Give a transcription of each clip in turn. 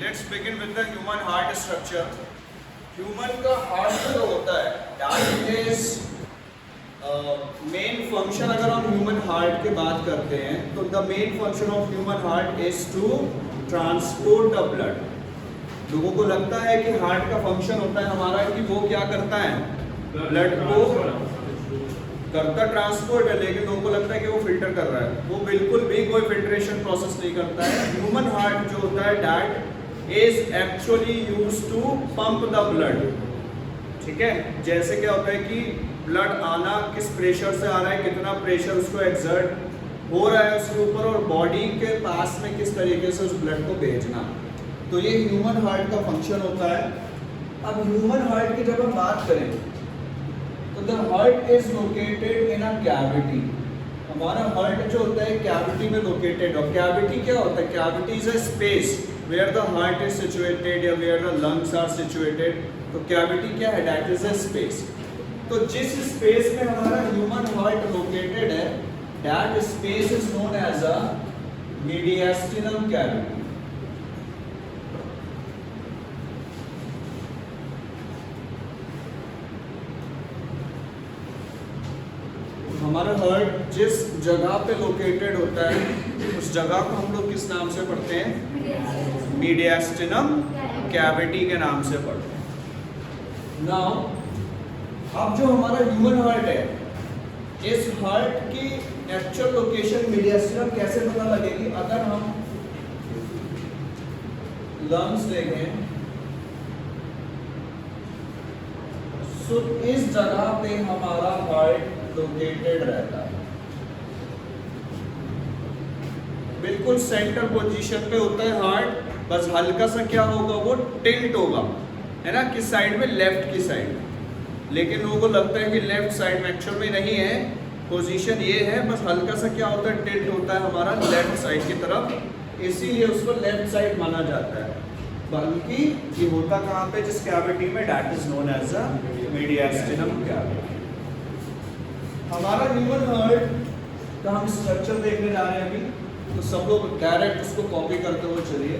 Let's begin with the human heart structure. Human का heart जो होता है that is मेन फंक्शन, अगर हम ह्यूमन हार्ट की बात करते हैं तो the main function of human heart is to transport the blood. लोगों को लगता है कि हार्ट का फंक्शन होता है हमारा कि वो क्या करता है, ब्लड को करता ट्रांसपोर्ट है, लेकिन लोगों को लगता है कि वो फिल्टर कर रहा है. वो बिल्कुल भी कोई फिल्ट्रेशन प्रोसेस नहीं करता है. ह्यूमन हार्ट जो होता है that is actually used to pump the blood. ठीक है, जैसे क्या होता है कि ब्लड आना किस प्रेशर से आ रहा है, कितना प्रेशर उसको एक्सर्ट हो रहा है उसके ऊपर, और बॉडी के पास में किस तरीके से उस ब्लड को भेजना. तो ये ह्यूमन हार्ट का फंक्शन होता है. अब ह्यूमन हार्ट की जब हम बात करें तो the heart is located in a cavity. हमारा हार्ट जो होता है कैविटी में लोकेटेड. और कैविटी क्या होता है, cavity is a space where the heart is situated या where the lungs are situated. तो कैविटी क्या है, दैट इज अ स्पेस. तो जिस स्पेस में हमारा ह्यूमन हार्ट लोकेटेड है that space is known as a mediastinum cavity. हमारा हार्ट जिस जगह पे लोकेटेड होता है उस जगह को हम लोग किस नाम से पढ़ते हैं, मीडियास्टिनम कैविटी के नाम से पढ़ते हैं. नाउ अब जो हमारा ह्यूमन हार्ट है, इस हार्ट की एक्चुअल लोकेशन मीडियास्टिनम कैसे पता लगेगी. अगर हम लंग्स देखें तो इस जगह पे हमारा हार्ट लोकेटेड रहता है. बिल्कुल सेंटर पोजीशन पे होता है हार्ट. बस हल्का सा क्या होगा, वो टिल्ट होगा, है ना, किस साइड में, लेफ्ट की साइड. लेकिन लोगों को लगता है कि लेफ्ट साइड में, एक्चुअल में नहीं है. पोजीशन ये है, बस हल्का सा क्या होता है, टिल्ट होता है हमारा लेफ्ट साइड की तरफ. इसीलिए उसको लेफ्ट साइड माना जाता है. बल्कि ये होता कहाँ पे, जिस कैविटी में, that is known as a mediastinum cavity. हमारा ह्यूमन हार्ट का हम स्ट्रक्चर देखने जा रहे हैं अभी. तो सब लोग डायरेक्ट उसको कॉपी करते हुए चलिए.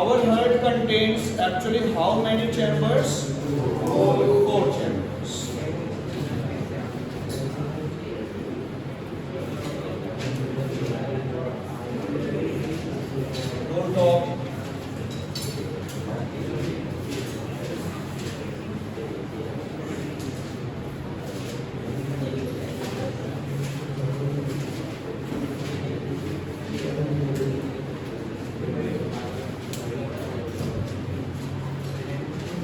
Our heart contains actually how many chambers? Four chambers. Don't talk.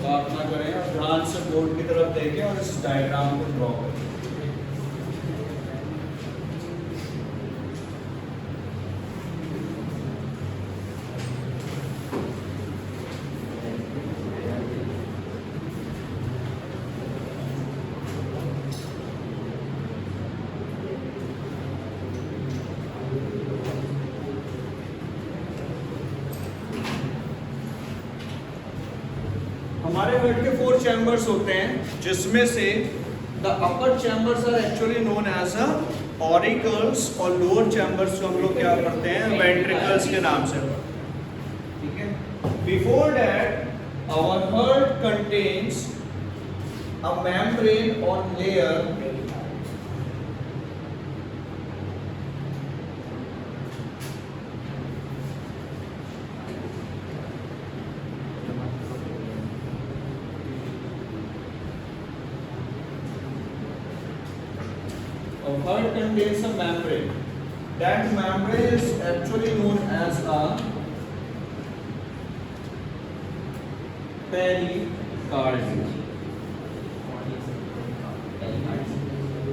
बात ना करें और ध्यान से बोर्ड की तरफ देखें और इस डायग्राम को ड्रॉ करें. हमारे हार्ट के 4 चैम्बर्स होते हैं, जिसमें से the upper chambers are actually known as a auricles, और लोअर चैम्बर्स को हम लोग क्या करते हैं, वेंट्रिकल्स के नाम से. ठीक है. Before that our heart contains a membrane और layer heart contains a membrane. That membrane is actually known as a pericardium.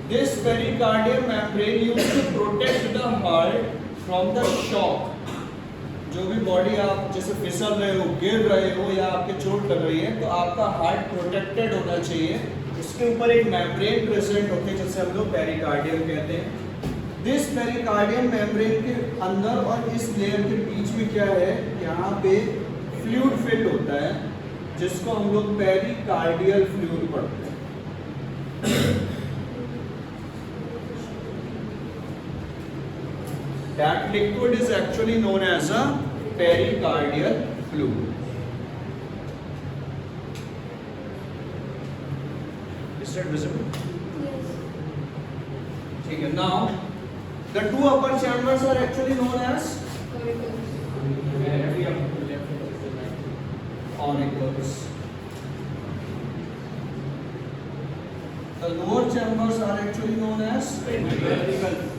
This pericardium membrane used to protect the heart from the shock. जो भी body आप जैसे फिसल रहे हो, गिर रहे हो या आपके चोट लग रही है, तो आपका हार्ट प्रोटेक्टेड होना चाहिए. उसके ऊपर एक मेम्ब्रेन प्रेजेंट होती है जिसे हम लोग पेरिकार्डियम कहते हैं. दिस पेरिकार्डियम मेम्ब्रेन के अंदर और इस लेयर के बीच में क्या है, यहाँ पे फ्लूइड फिल्ड होता है जिसको हम लोग पेरिकार्डियल फ्लूइड पढ़ते हैं। That liquid is actually known as a pericardial fluid. Is that visible? Yes. ठीक है. Now the two upper chambers are actually known as auricles. The lower chambers are actually known as ventricles.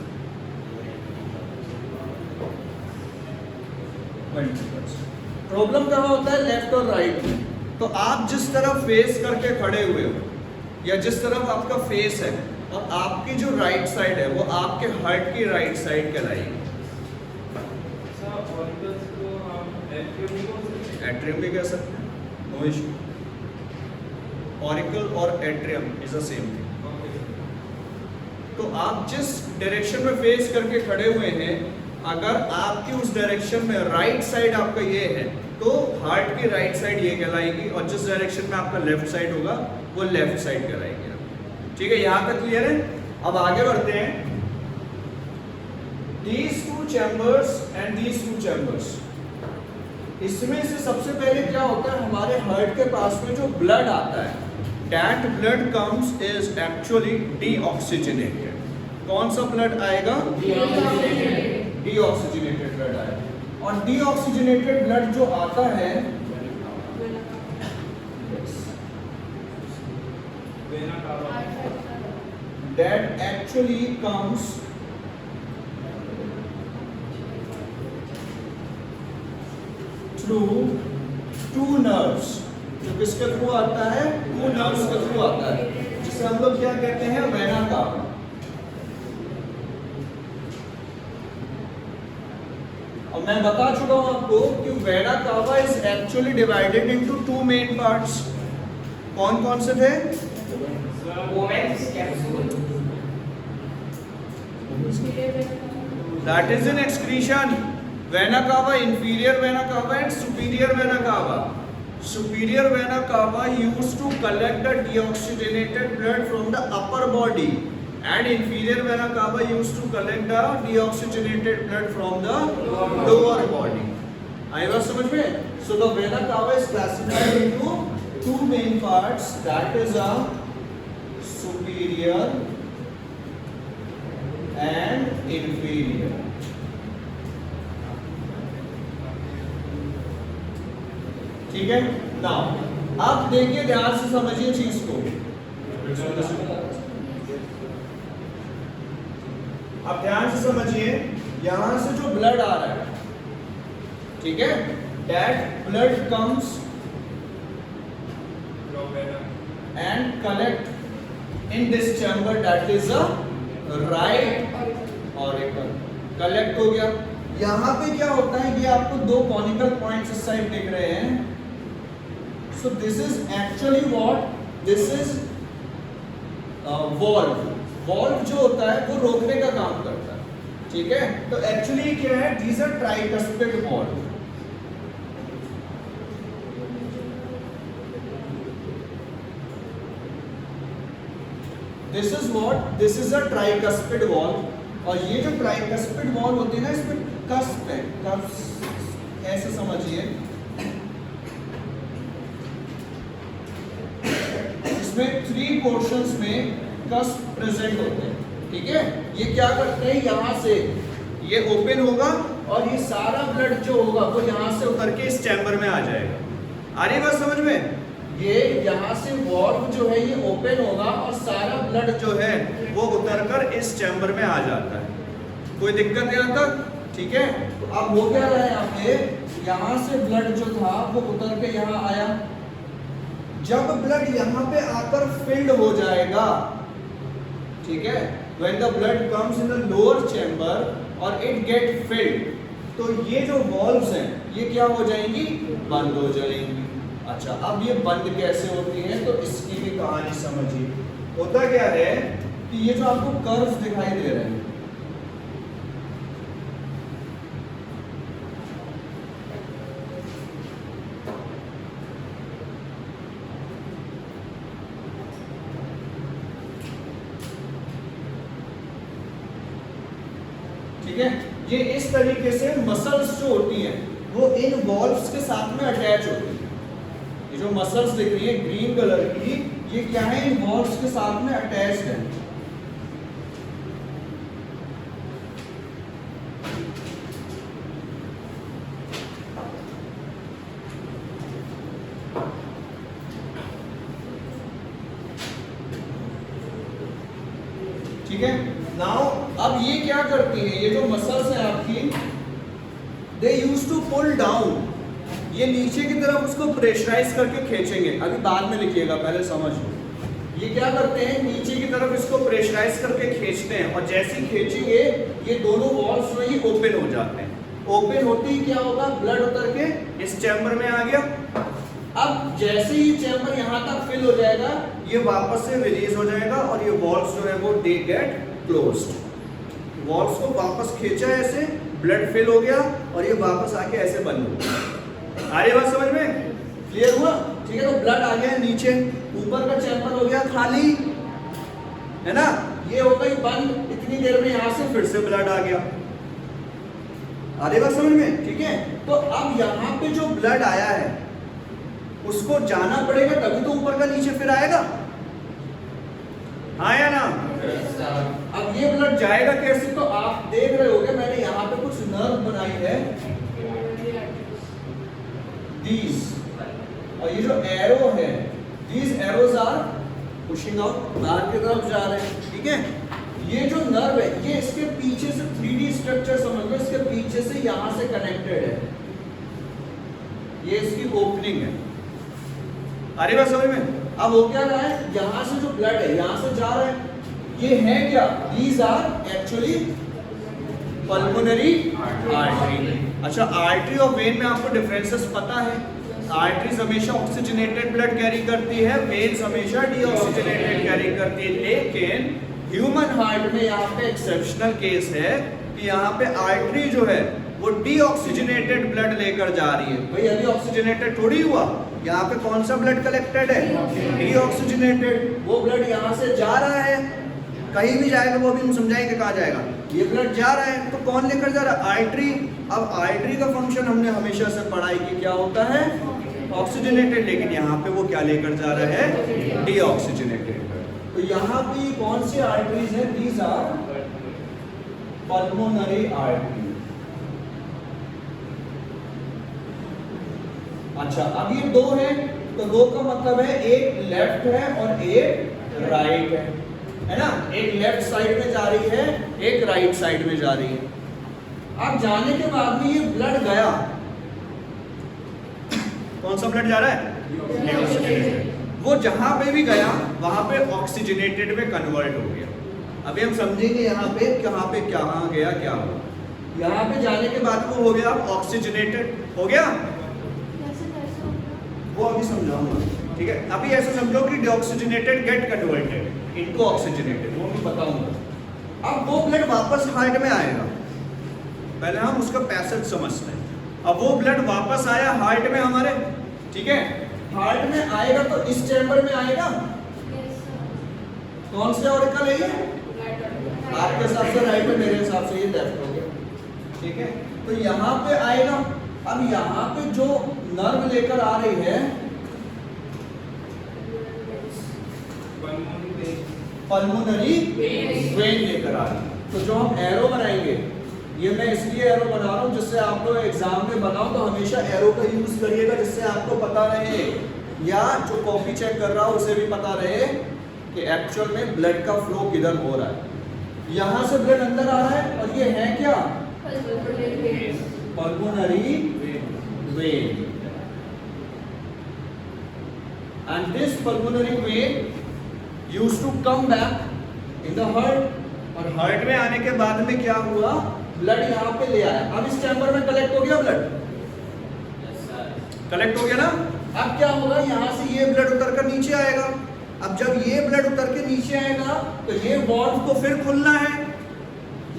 Problem कहाँ होता है? Left और right में. तो आप जिस तरफ फेस करके खड़े हुए हो या जिस तरफ आपका फेस है और आपकी जो राइट साइड है वो आपके हार्ट की राइट साइड कहलाएगी. एट्रियम भी कह सकते हैं, नो इशू. ऑरिकल और atrium is the same thing. तो आप जिस डायरेक्शन में फेस करके खड़े हुए हैं, अगर आपकी उस डायरेक्शन में राइट साइड आपका ये है तो हार्ट की राइट साइड ये कहलाएगी, और जिस डायरेक्शन में आपका लेफ्ट साइड होगा वो लेफ्ट साइड कहलाएगी. ठीक है, यहां तक क्लियर है? अब आगे बढ़ते हैं. These two chambers and these two chambers, इसमें से सबसे पहले क्या होता है, हमारे हार्ट के पास में जो ब्लड आता है, that blood comes is actually deoxygenated. कौन सा ब्लड आएगा? डीऑक्सीजनेटेड ब्लड आएगा. और डीऑक्सीजनेटेड ब्लड जो आता है that actually comes through two nerves. जो किसके थ्रू आता है? टू नर्व्स के थ्रू आता है, जिसे हम लोग क्या कहते हैं? Vena cava. और मैं बता चुका हूं आपको कि vena cava is actually divided into two main parts. कौन कौन से थे? That is an excretion. Vena cava, inferior vena cava and superior vena cava. Superior vena cava used to collect the deoxygenated blood from the upper body, and inferior vena cava used to collect the deoxygenated blood from the lower body. आई बात समझ में? So the vena cava is classified into two main parts. That is a superior and inferior. ठीक है. Now आप देखिए, ध्यान से समझिए चीज को. आप ध्यान से समझिए, यहां से जो ब्लड आ रहा है, ठीक है, that blood comes and collect in this chamber, that is a right auricle. Collect हो गया. यहाँ पे क्या होता है, ये आपको दो कॉनिकल पॉइंट्स इस साइड दिख रहे हैं. So this is actually what, this is valve. Valve जो होता है वो रोकने का काम करता है. ठीक है, तो एक्चुअली क्या है, this are tricuspid valve. This is what, this is a tricuspid valve. और ये जो ट्राइकस्पिड वॉल्व होती है ना, इसमें कस्प है. कस्प ऐसे समझिए, इसमें 3 पोर्शंस में कस्प प्रेजेंट होते हैं. ठीक है, ये क्या करते हैं, यहाँ से ये ओपन होगा और ये सारा ब्लड जो होगा वो यहाँ से उतर के इस चैम्बर में आ जाएगा. आ रही बात समझ में? ये यहाँ से वॉल्व जो है ये ओपन होगा और सारा ब्लड जो है वो उतरकर इस चैम्बर में आ जाता है. कोई दिक्कत यहाँ तक? ठीक है. तो अब हो क्या रहा है, यहाँ पे यहाँ से ब्लड जो था वो उतर के यहाँ आया. जब ब्लड यहाँ पे आकर फिल्ड हो जाएगा, ठीक है, when the blood comes in the lower chamber और it get filled, तो ये जो वॉल्व्स हैं ये क्या हो जाएंगी, बंद हो जाएंगी. अच्छा, अब ये बंद कैसे होती है, तो इसकी भी कहानी समझिए. होता क्या है कि ये जो आपको कर्व्स दिखाई दे रहे हैं, ठीक है। ये इस तरीके से मसल्स जो होती हैं वो इन वॉल्व्स के साथ में अटैच होती है। ये जो मसल्स दिख रही है ग्रीन कलर की, ये क्या है, इन वॉल्व्स के साथ में अटैच्ड है। ठीक है। नाउ अब ये क्या करती हैं, ये जो मसल्स हैं आपकी, दे यूज टू पुल डाउन, ये नीचे की तरफ उसको प्रेशराइज करके खींचेंगे। अभी बाद में लिखिएगा, पहले समझ लो। ये क्या करते हैं, नीचे की तरफ इसको प्रेशराइज करके खींचते हैं, और जैसे ही खींचेंगे ये दोनों वॉल्व्स जो ही ओपन हो जाते हैं। ओपन होते ही क्या होगा, ब्लड उतर के इस चैम्बर में आ गया। अब जैसे ही चैम्बर यहाँ तक फिल हो जाएगा, ये वापस से रिलीज हो जाएगा, और ये वॉल्व्स जो है वो दे गेट क्लोज्ड। वॉल्व्स को वापस खींचा ऐसे, ब्लड फिल हो गया, और ये वापस आके ऐसे बंद हो गया। आ रही बात समझ में, क्लियर हुआ? ठीक है। तो ब्लड आ गया नीचे, ऊपर का चैम्बर हो गया खाली, है ना, ये हो गई बंद। इतनी देर में यहां से फिर से ब्लड आ गया। आ रही बात समझ में? ठीक है। तो अब यहाँ पे जो ब्लड आया है उसको जाना पड़ेगा, तभी तो ऊपर का नीचे फिर आएगा, हाँ या ना? अब ये ब्लड जाएगा कैसे, तो आप देख रहे होगे मैंने यहाँ पे कुछ नर्व बनाई है, these, और ये जो एरो है, these arrows are pushing out, बाहर की तरफ जा रहे हैं। ठीक है। ये जो नर्व है ये इसके पीछे से 3D स्ट्रक्चर समझ लो, इसके पीछे से यहां से कनेक्टेड है, ये इसकी ओपनिंग है। अरे बात समझ में? अब हो क्या रहा है, यहां से जो ब्लड है यहां से जा रहा है, ये है क्या, these are actually pulmonary artery. अच्छा, आर्टरी और वेन में आपको डिफरेंसेस पता है? आर्टरीज हमेशा ऑक्सीजनेटेड ब्लड कैरी करती है, वेन्स हमेशा डीऑक्सीजनेटेड कैरी करती है। लेकिन ह्यूमन हार्ट में यहाँ पे एक्सेप्शनल केस है कि यहाँ पे आर्टरी जो है वो डीऑक्सीजनेटेड ब्लड लेकर जा रही है। भाई अभी ऑक्सीजनेटेड थोड़ी हुआ, यहाँ पे कौन सा ब्लड कलेक्टेड है, डीऑक्सीजनेटेड। वो ब्लड यहाँ से जा रहा है, कहीं भी जाएगा वो भी हम समझाएंगे कहाँ जाएगा। ये ब्लड जा रहा है तो कौन लेकर जा रहा है, आर्टरी। अब आर्टरी का फंक्शन हमने हमेशा से पढ़ाई कि क्या होता है, ऑक्सीजनेटेड, लेकिन यहाँ पे वो क्या लेकर जा रहा है, डीऑक्सीजनेटेड। तो यहाँ पे कौन सी आर्टरीज है, दीज आर पल्मोनरी आर्टरी। अच्छा, अब ये दो है, तो दो का मतलब है एक लेफ्ट है और एक राइट है ना, एक लेफ्ट साइड में जा रही है, एक राइट साइड में जा रही है। अब जाने के बाद में ये ब्लड गया, कौन सा ब्लड जा रहा है, डीऑक्सीजनेटेड। वो जहां पे भी गया वहां पे ऑक्सीजनेटेड में कन्वर्ट हो गया। अभी हम समझेंगे यहाँ पे कहाँ पे क्या गया, क्या हुआ। यहाँ पे जाने के बाद वो हो गया ऑक्सीजनेटेड, हो गया, वो अभी समझाऊंगा। ठीक है, अभी ऐसे समझो कि deoxygenated get converted into oxygenated, वो भी बताऊंगा। अब वो ब्लड वापस हार्ट में आएगा, पहले हम उसका पैसेज समझते हैं। अब वो ब्लड वापस आया हार्ट में हमारे, ठीक है, हार्ट में आएगा तो इस चैम्बर में आएगा। कौन से ऑरिकल है ये, आपके हिसाब से राइट है, मेरे हिसाब से ये लेफ्ट हो गया। ठीक है, तो यहाँ पे आएगा। अब यहाँ पे जो नर्व लेकर आ रही है पल्मोनरी वेन लेकर आ रही है। तो जो हम एरो बनाएंगे, ये मैं इसलिए एरो बना रहा हूँ जिससे आप लोग एग्जाम में बनाओ तो हमेशा एरो का यूज करिएगा, जिससे आपको पता रहे, या जो कॉपी चेक कर रहा हो उसे भी पता रहे कि एक्चुअल में ब्लड का फ्लो किधर हो रहा है। यहाँ से ब्लड अंदर आ रहा है और ये है क्या, pulmonary vein. And this pulmonary vein used to come back in the heart. और हार्ट में आने के बाद में क्या हुआ, ब्लड यहाँ पे ले आया। अब इस चैम्बर में कलेक्ट हो गया ब्लड, कलेक्ट हो गया ना। अब क्या होगा, यहाँ से ये ब्लड उतर कर नीचे आएगा। अब जब ये ब्लड उतर के नीचे आएगा तो ये वॉल्व को फिर खुलना है,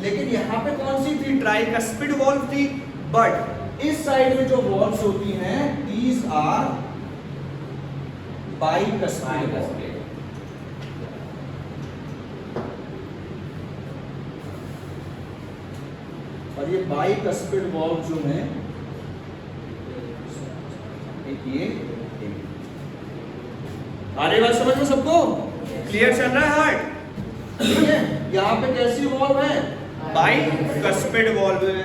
लेकिन यहाँ पे कौन सी थी, ट्राइकस्पिड वॉल्व थी। बट इस साइड में जो वॉल्व्स होती हैं दीज आर बाइकस्पिड वॉल्व। और ये बाइकस्पिड वाल्व जो है ये आगे बात समझ में सबको क्लियर चल रहा है हार्ट? ठीक है, यहाँ पे कैसी वॉल्व है? बाइकस्पिड वॉल्व है।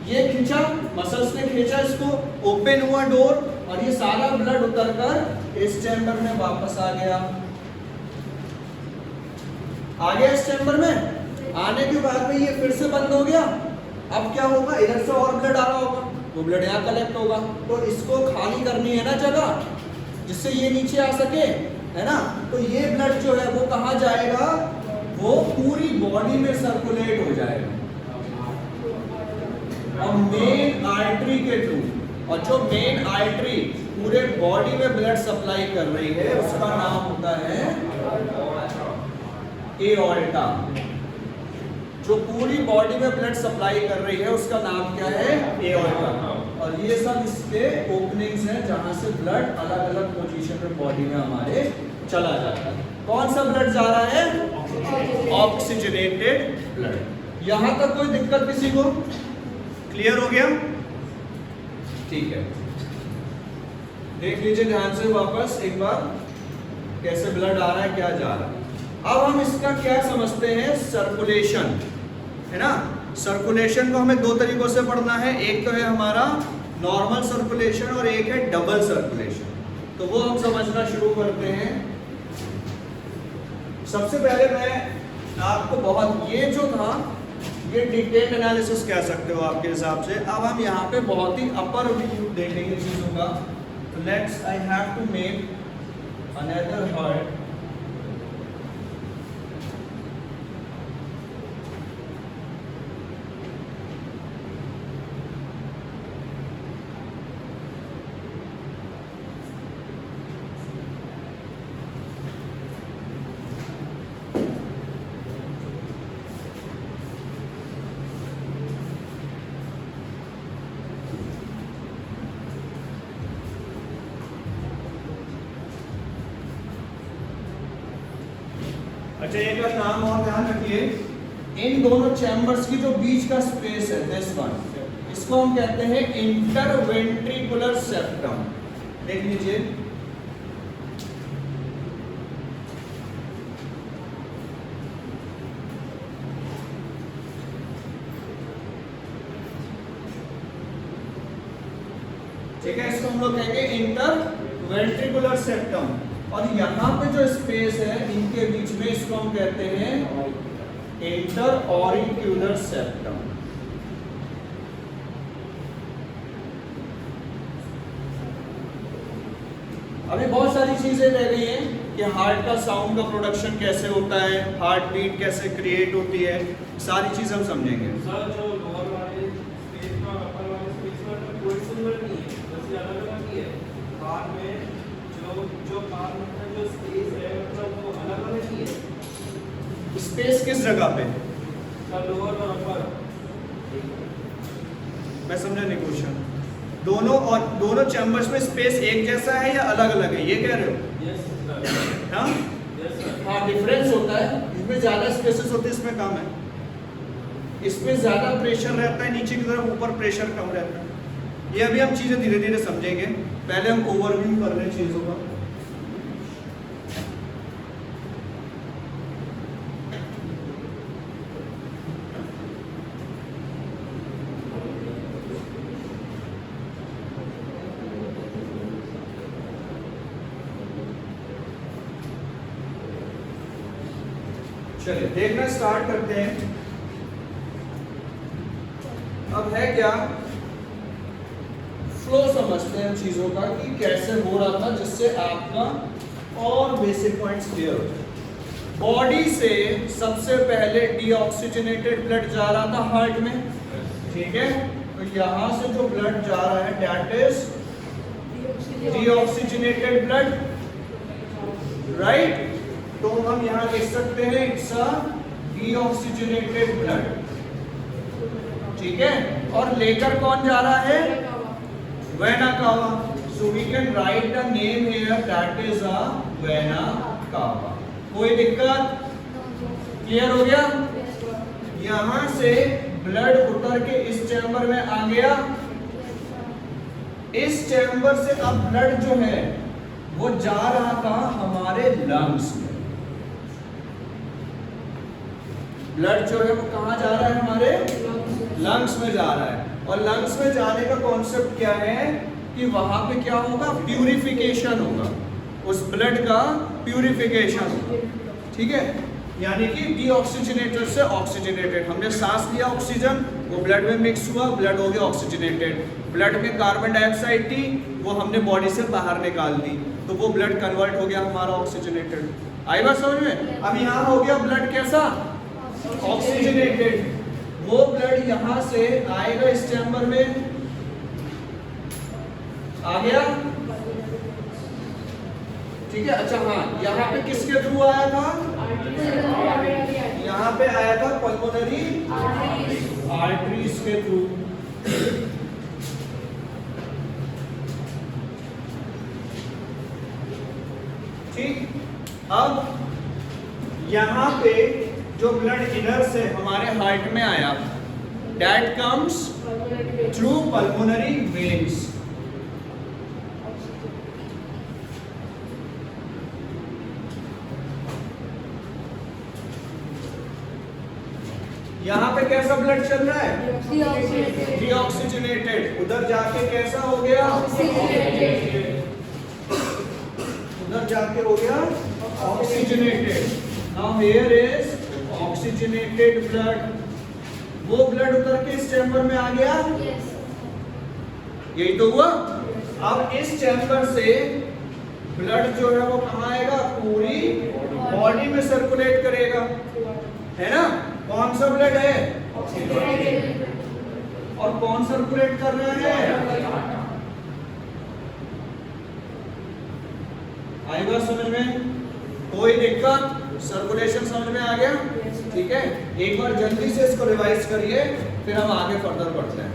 ये खींचा, मसल्स ने खींचा इसको, ओपन हुआ डोर और ये सारा ब्लड उतरकर इस चैम्बर में वापस आ गया। आ गया इस चैम्बर में, आने के बाद में ये फिर से बंद हो गया। अब क्या होगा? इधर से और ब्लड आ रहा होगा, वो ब्लड यहाँ कलेक्ट होगा, तो इसको खाली करनी है ना जगह, जिससे ये नीचे आ सके, है ना? तो ये ब्लड जो है वो कहाँ जाएगा? वो पूरी बॉडी में सर्कुलेट हो जाएगा और मेन आर्टरी के थ्रू। और जो मेन आर्टरी पूरे बॉडी में ब्लड सप्लाई कर रही है उसका नाम होता है एओर्टा। जो पूरी बॉडी में ब्लड सप्लाई कर रही है उसका नाम क्या है? एओर्टा। और ये सब इसके ओपनिंग्स हैं जहां से ब्लड अलग अलग पोजीशन में बॉडी में हमारे चला जाता है। कौन सा ब्लड जा रहा है? Oxygenated blood. यहां तक कोई दिक्कत किसी को? क्लियर हो गया? ठीक है, देख लीजिए ध्यान से वापस एक बार कैसे ब्लड आ रहा है, क्या जा रहा है। अब हम इसका क्या समझते हैं? सर्कुलेशन, है ना? सर्कुलेशन को हमें दो तरीकों से पढ़ना है, एक तो है हमारा नॉर्मल सर्कुलेशन और एक है डबल सर्कुलेशन। तो वो हम समझना शुरू करते हैं। सबसे पहले मैं आपको बहुत, ये जो था ये डिटेल्ड एनालिसिस कह सकते हो आपके हिसाब से। अब हम यहाँ पे बहुत ही अपर व्यू देखेंगे चीजों का। तो let's I have to make another heart. अच्छा, एक बार नाम और ध्यान रखिए, इन दोनों चैम्बर्स की जो बीच का स्पेस है दिस वन, इसको हम कहते हैं इंटरवेंट्रिकुलर सेप्टम। देख लीजिए, ठीक है, इसको हम लोग कहेंगे इंटरवेंट्रिकुलर सेप्टम। और यहाँ पे जो स्पेस है इनके बीच में, इसको हम कहते हैं इंटरऑरिक्यूलर सेप्टम। अभी बहुत सारी चीजें रह गई हैं कि हार्ट का साउंड का प्रोडक्शन कैसे होता है, हार्ट बीट कैसे क्रिएट होती है, सारी चीज हम समझेंगे। सर, जो लोअर वाले स्पेस में और अपर वाले स्पेस में कोई सिमिलर नहीं है, बस ये अलग अलग ही है। हार्ट में जो पार्ट में जो स्पेस है मतलब वो अलग अलग ही है। स्पेस किस जगह पे? सर, लोअर और अपर। मैं समझा नहीं क्वेश्चन। दोनों चैम्बर्स में स्पेस एक जैसा है या अलग अलग है, ये कह रहे हो? Yes sir. हाँ? Yes sir. हाँ, डिफरेंस होता है। इसमें ज्यादा स्पेसेस होते हैं, इसमें कम है। इसमें ज्यादा प्रेशर रहता है नीचे की तरफ, ऊपर प्रेशर कम रहता है। ये अभी हम चीजें धीरे धीरे समझेंगे, पहले हम ओवरव्यू कर रहे हैं चीजों का। चलिए देखना स्टार्ट करते हैं। अब है क्या, फ्लो समझते हैं चीजों का कि कैसे हो रहा था, जिससे आपका और बेसिक पॉइंट्स क्लियर हो जाए। बॉडी से सबसे पहले डीऑक्सीजनेटेड ब्लड जा रहा था हार्ट में, ठीक है? तो यहां से जो ब्लड जा रहा है that is deoxygenated blood, right? तो हम यहां लिख सकते हैं इट्स अ डीऑक्सीजनेटेड ब्लड, ठीक है? और लेकर कौन जा रहा है? Vena cava. So we can write the name here that is a vena cava. कोई दिक्कत? क्लियर हो गया? यहां से ब्लड उतर के इस चैम्बर में आ गया। इस चैम्बर से अब ब्लड जो है वो जा रहा था हमारे लंग्स में। ब्लड जो है वो कहाँ जा रहा है? हमारे लंग्स में जा रहा है। और लंग्स में जाने का कॉन्सेप्ट क्या है कि वहां पे क्या होगा? प्यूरिफिकेशन होगा, उस ब्लड का प्यूरिफिकेशन होगा। ठीक है, यानी कि डीऑक्सीजनेटेड से ऑक्सीजनेटेड। हमने सांस लिया, ऑक्सीजन वो ब्लड में मिक्स हुआ, ब्लड हो गया ऑक्सीजनेटेड। ब्लड में कार्बन डाइऑक्साइड थी, वो हमने बॉडी से बाहर निकाल दी, तो वो ब्लड कन्वर्ट हो गया हमारा ऑक्सीजनेटेड। आई बात समझ में? अब यहाँ हो गया ब्लड कैसा? ऑक्सीजनेटेड। वो ब्लड यहाँ से आएगा इस चैम्बर में, आ गया। ठीक है, अच्छा हाँ, यहाँ पे किसके थ्रू आया था? यहाँ पे आया था पल्मोनरी आर्टरीज के थ्रू। ठीक, अब यहाँ पे जो ब्लड इनर से हमारे हार्ट में आया, that comes through pulmonary veins. यहाँ पे कैसा ब्लड चल रहा है? डीऑक्सीजनेटेड। उधर जाके कैसा हो गया? उधर जाके हो गया oxygenated. Now here is oxygenated blood. वो ब्लड उतर के इस चैम्बर में आ गया। यही तो हुआ। अब इस चैम्बर से ब्लड जो है वो कहाँ आएगा? पूरी बॉडी में सर्कुलेट करेगा, है ना? कौन सा ब्लड है? और कौन सर्कुलेट कर रहा है? आई बात समझ में? कोई दिक्कत? सर्कुलेशन समझ में आ गया? ठीक है, एक बार जल्दी से इसको रिवाइज करिए, फिर हम आगे फर्दर बढ़ते हैं।